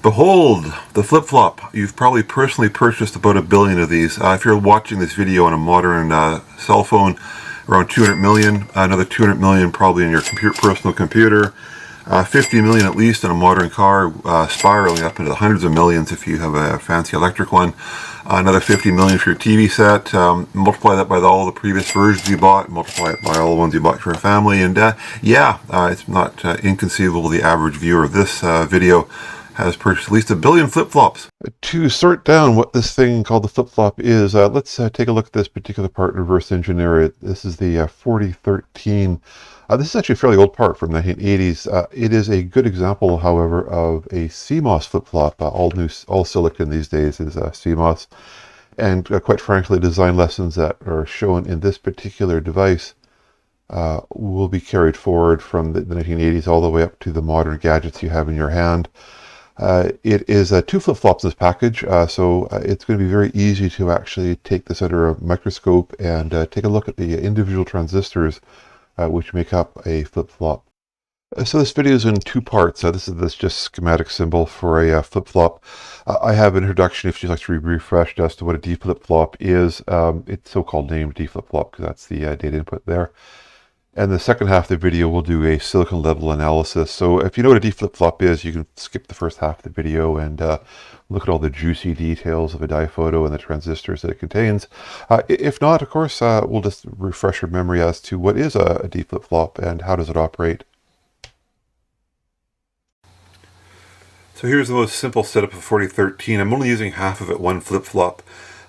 Behold, the flip-flop. You've probably personally purchased about 1 billion of these. If you're watching this video on a modern cell phone, around 200 million, another 200 million probably in your personal computer, 50 million at least in a modern car, spiraling up into the hundreds of millions if you have a fancy electric one. Another 50 million for your TV set. Multiply that by all the previous versions you bought. Multiply it by all the ones you bought for a family. And it's not inconceivable the average viewer of this video has purchased at least 1 billion flip-flops. To sort down what this thing called the flip-flop is, let's take a look at this particular part and reverse engineer it. This is the 4013. This is actually a fairly old part from the 1980s. It is a good example, however, of a CMOS flip-flop. All silicon these days is CMOS. And quite frankly, design lessons that are shown in this particular device will be carried forward from the 1980s all the way up to the modern gadgets you have in your hand. It is 2 flip-flops in this package, so it's going to be very easy to actually take this under a microscope and take a look at the individual transistors which make up a flip-flop. So this video is in 2 parts. This is just schematic symbol for a flip-flop. I have an introduction if you'd like to be refreshed as to what a D flip-flop is. It's so-called named D flip-flop because that's the data input there. And the second half of the video, we'll do a silicon level analysis. So if you know what a D flip-flop is, you can skip the first half of the video and look at all the juicy details of a diphoto and the transistors that it contains. If not, of course, we'll just refresh your memory as to what is a D flip-flop and how does it operate. So here's the most simple setup of 4013. I'm only using half of it, 1 flip-flop.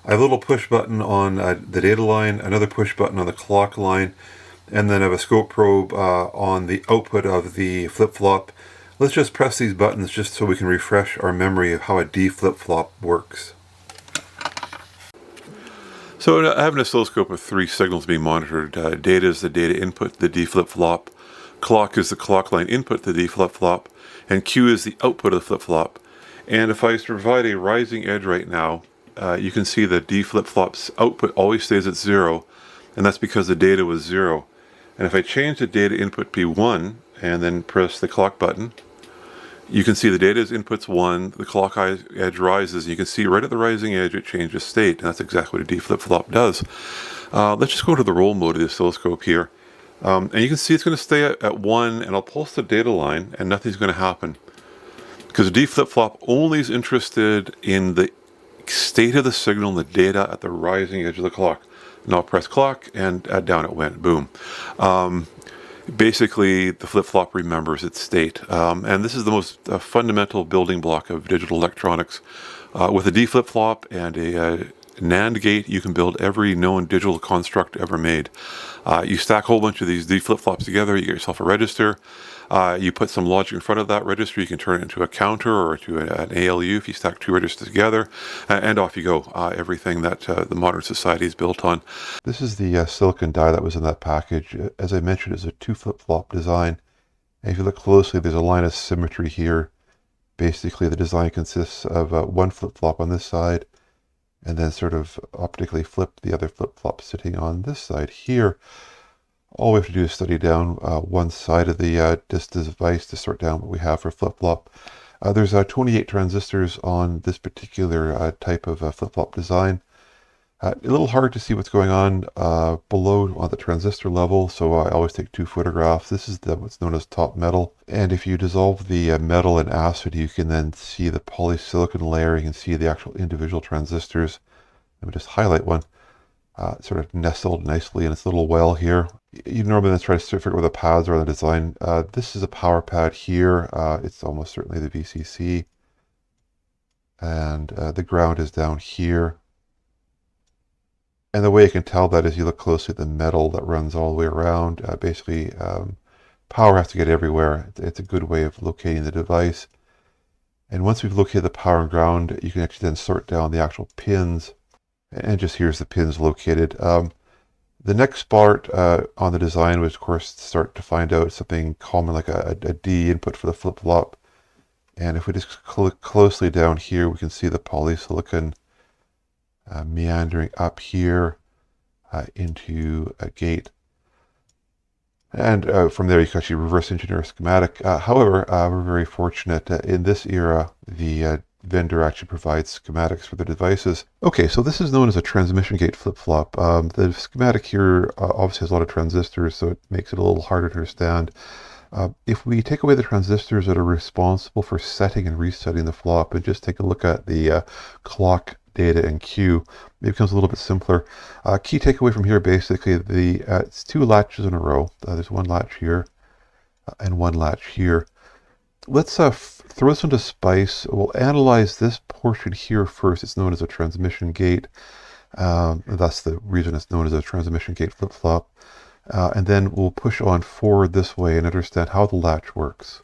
I have a little push button on the data line, another push button on the clock line, and then I have a scope probe on the output of the flip-flop. Let's just press these buttons just so we can refresh our memory of how a D flip-flop works. So I have an oscilloscope with 3 signals being monitored. Data is the data input to the D flip-flop, clock is the clock line input to the D flip-flop, and Q is the output of the flip-flop. And if I was to provide a rising edge right now, you can see the D flip-flop's output always stays at 0, and that's because the data was 0. And if I change the data input to 1 and then press the clock button, you can see the data's input's 1, the clock edge rises, and you can see right at the rising edge it changes state, and that's exactly what a D flip-flop does. Let's just go to the roll mode of the oscilloscope here. And you can see it's going to stay at 1, and I'll pulse the data line, and nothing's going to happen. Because a D flip-flop only is interested in the state of the signal and the data at the rising edge of the clock. Now I'll press clock, and down it went. Boom. Basically, the flip-flop remembers its state. And this is the most fundamental building block of digital electronics. With a D flip-flop and a NAND gate, you can build every known digital construct ever made. You stack a whole bunch of these D flip-flops together, you get yourself a register. You put some logic in front of that register, you can turn it into a counter or to an ALU if you stack 2 registers together, and off you go. Everything that the modern society is built on. This is the silicon die that was in that package. As I mentioned, it's a 2 flip-flop design. And if you look closely, there's a line of symmetry here. Basically, the design consists of 1 flip-flop on this side, and then sort of optically flip the other flip-flop sitting on this side here. All we have to do is study down one side of the this device to sort down what we have for flip-flop. There's 28 transistors on this particular type of flip-flop design. A little hard to see what's going on below on the transistor level, so I always take 2 photographs. This is what's known as top metal. And if you dissolve the metal in acid, you can then see the polysilicon layer. You can see the actual individual transistors. Let me just highlight one. Sort of nestled nicely in its little well here. You normally then try to figure out where the pads are on the design. This is a power pad here. It's almost certainly the VCC. And the ground is down here. And the way you can tell that is you look closely at the metal that runs all the way around. Basically, power has to get everywhere. It's a good way of locating the device. And once we've located the power and ground, you can actually then sort down the actual pins. And just here's the pins located. The next part on the design was, of course, start to find out something common like a D input for the flip-flop. And if we just look closely down here, we can see the polysilicon meandering up here into a gate. And from there, you can actually reverse engineer a schematic. However, we're very fortunate in this era, the vendor actually provides schematics for the devices. Okay, so this is known as a transmission gate flip-flop. The schematic here obviously has a lot of transistors, so it makes it a little harder to understand. If we take away the transistors that are responsible for setting and resetting the flop and just take a look at the clock data and Q, it becomes a little bit simpler. Key takeaway from here, basically, it's two latches in a row. There's one latch here and one latch here. Let's throw this into Spice. We'll analyze this portion here first. It's known as a transmission gate. That's the reason it's known as a transmission gate flip-flop. And then we'll push on forward this way and understand how the latch works.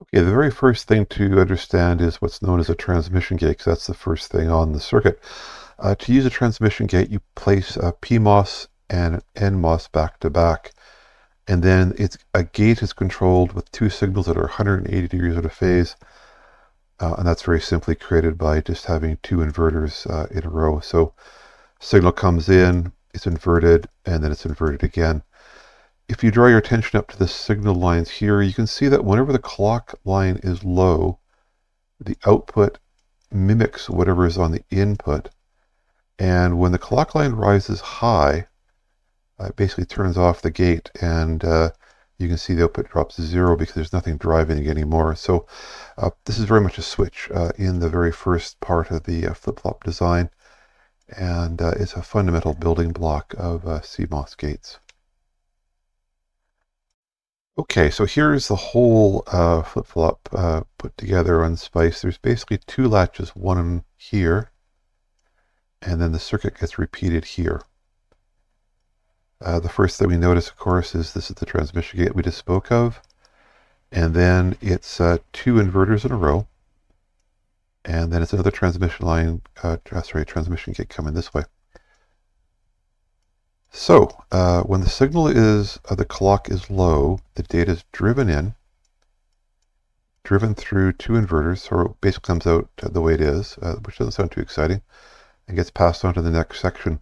Okay, the very first thing to understand is what's known as a transmission gate, because that's the first thing on the circuit. To use a transmission gate, you place a PMOS and an NMOS back to back. And then a gate is controlled with two signals that are 180 degrees out of phase. And that's very simply created by just having two inverters in a row. So signal comes in, it's inverted, and then it's inverted again. If you draw your attention up to the signal lines here, you can see that whenever the clock line is low, the output mimics whatever is on the input. And when the clock line rises high, it basically turns off the gate, and you can see the output drops to 0 because there's nothing driving it anymore. So this is very much a switch in the very first part of the flip-flop design, and it's a fundamental building block of CMOS gates. Okay, so here's the whole flip-flop put together on Spice. There's basically two latches, one here, and then the circuit gets repeated here. The first thing we notice, of course, is this is the transmission gate we just spoke of. And then it's two inverters in a row. And then it's another transmission transmission gate coming this way. So when the signal is, the clock is low, the data is driven through two inverters, so it basically comes out the way it is, which doesn't sound too exciting, and gets passed on to the next section.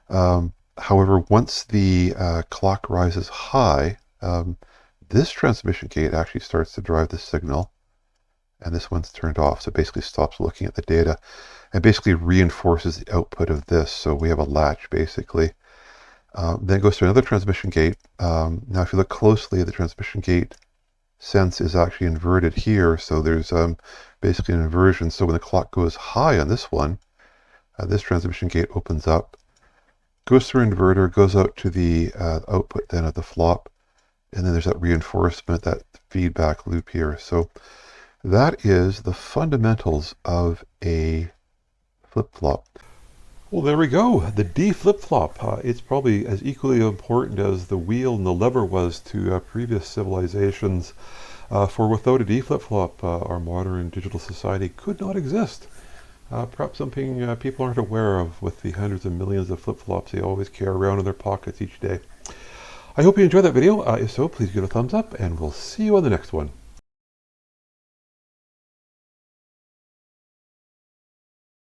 However, once the clock rises high, this transmission gate actually starts to drive the signal, and this one's turned off, so it basically stops looking at the data and basically reinforces the output of this. So we have a latch, basically. Then it goes to another transmission gate. Now, if you look closely, the transmission gate sense is actually inverted here, so there's basically an inversion. So when the clock goes high on this one, this transmission gate opens up, goes through an inverter, goes out to the output then of the flop, and then there's that reinforcement, that feedback loop here. So that is the fundamentals of a flip-flop. Well, there we go, the D flip-flop. It's probably as equally important as the wheel and the lever was to previous civilizations, for without a D flip-flop, our modern digital society could not exist. Perhaps something people aren't aware of with the hundreds of millions of flip-flops they always carry around in their pockets each day. I hope you enjoyed that video. If so, please give it a thumbs up, and we'll see you on the next one.